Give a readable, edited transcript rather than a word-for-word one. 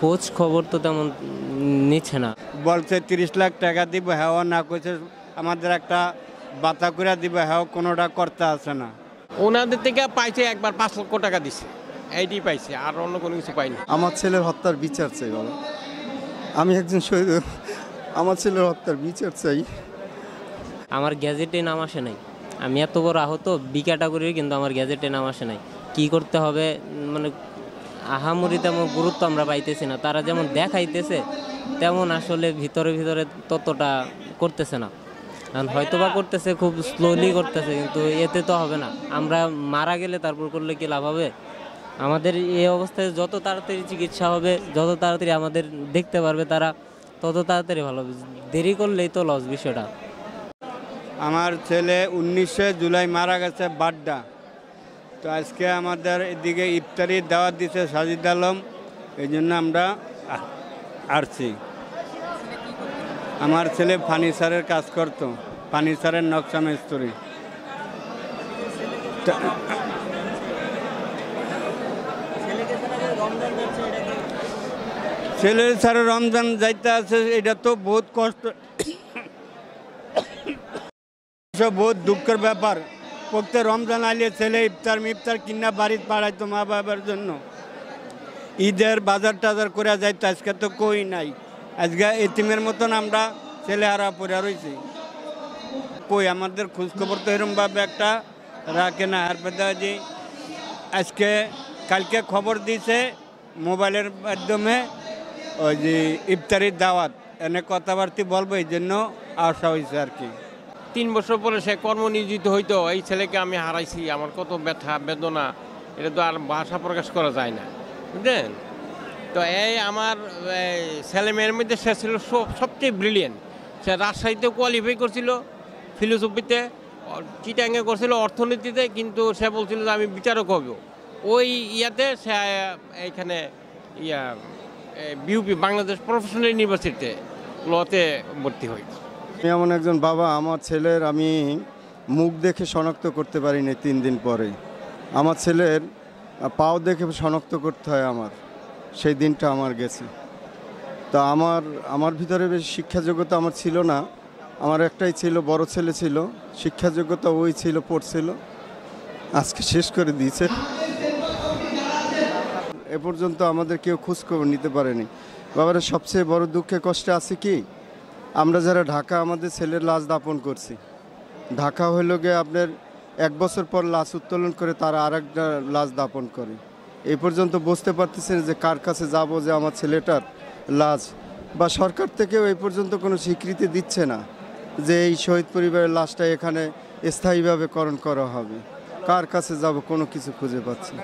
খোঁজ খবর তো তেমন নিচ্ছে না। বলছে 30 লাখ টাকা দিব, হ্যাঁ না কইছে আমাদের একটা বাতা করে দিব, হ্যাঁ কোনোটা করতে আসে না। ওনাদের থেকে পাইছে একবার 5 লক্ষ টাকা দিছে, এইটাই পাইছে, আর অন্য কোনো কিছু পাইনি। আমার ছেলের হত্যার বিচার চাই বাবা, আমি একজন শহীদ, আমার ছেলের হত্যার বিচার চাই। আমার গ্যাজেটে নাম আসে নাই, আমি এত বড় আহত বি ক্যাটাগরির, কিন্তু আমার গ্যাজেটে নাম আসে নাই। কি করতে হবে মানে আহামরি তেমন গুরুত্ব আমরা পাইতেছি না। তারা যেমন দেখাইতেছে তেমন আসলে ভিতরে ভিতরে ততটা করতেছে না। হয়তো বা করতেছে, খুব স্লোলি করতেছে, কিন্তু এতে তো হবে না। আমরা মারা গেলে তারপর করলে কি লাভ হবে? আমাদের এই অবস্থায় যত তাড়াতাড়ি চিকিৎসা হবে, যত তাড়াতাড়ি আমাদের দেখতে পারবে তারা, তত তাড়াতাড়ি ভালো হবে। দেরি করলেই তো লস বিষয়টা। আমার ছেলে 19 জুলাই মারা গেছে বাড্ডা। তো আজকে আমাদের এদিকে ইফতারি দাওয়াত দিছে সাজিদ আলম, এই জন্য আমরা আসছি। আমার ছেলে ফার্নিচারের কাজ করতো, ফার্নিচারের নকশা মিস্ত্রি। ছেলের সারে রমজান যাইতে আছে, এটা তো বহুত কষ্ট, বহুত দুঃখের ব্যাপার। প্রত্যেক রমজান আইলে ছেলে ইফতার কিনা বাড়িতে পাড়াইতো মা বাবার জন্য। ঈদের বাজার টাজার করে যাইতো, আজকে তো কই নাই। আজকে এতিমের মতন আমরা ছেলে হারা পড়ে রয়েছি। কই আমাদের খোঁজখবর তো এরমভাবে একটা রাখে না। আর যে আজকে কালকে খবর দিয়েছে মোবাইলের মাধ্যমে, ওই যে ইফতারির দাওয়াত, এনে কথাবার্তা বলবো, এই জন্য আসা হয়েছে আর কি। 3 বছর পরে সে কর্মনিয়োজিত হইতো, এই ছেলেকে আমি হারাইছি, আমার কত ব্যথা বেদনা, এটা তো আর ভাষা প্রকাশ করা যায় না, বুঝলেন? তো এই আমার ছেলে মেয়ের মধ্যে সে ছিল সবচেয়ে ব্রিলিয়েন্ট। সে রাজশাহীতেও কোয়ালিফাই করছিল ফিলোসফিতে, চিটাঙ্গে করছিল অর্থনীতিতে, কিন্তু সে বলছিল যে আমি বিচারক হব। ওই ইয়াতে সে এইখানে বিউপি বাংলাদেশ প্রফেশনাল ইউনিভার্সিটিতে লতে ভর্তি হয়েছে। আমি এমন একজন বাবা, আমার ছেলের আমি মুখ দেখে শনাক্ত করতে পারিনি 3 দিন পরে। আমার ছেলের পাও দেখে শনাক্ত করতে হয় আমার, সেই দিনটা আমার গেছে। তা আমার ভিতরে বেশি শিক্ষা যোগ্যতা আমার ছিল না। আমার একটাই ছিল, বড় ছেলে ছিল, শিক্ষা যোগ্যতা ওই ছিল, পড়ছিল, আজকে শেষ করে দিয়েছে। এ পর্যন্ত আমাদের কেউ খোঁজখবর নিতে পারেনি। বাবারা সবচেয়ে বড় দুঃখে কষ্টে আছে কি, আমরা যারা ঢাকা আমাদের ছেলের লাশ দাপন করছি, ঢাকা হইল গিয়ে আপনার 1 বছর পর লাশ উত্তোলন করে তারা আরেকটা লাশ দাপন করে। এই পর্যন্ত বুঝতে পারতেছেন যে কার কাছে যাব যে আমার ছেলেটার লাশ, বা সরকার থেকেও এই পর্যন্ত কোনো স্বীকৃতি দিচ্ছে না যে এই শহীদ পরিবারের লাশটা এখানে স্থায়ীভাবে করণ করা হবে। কার কাছে যাব কোনো কিছু খুঁজে পাচ্ছি না।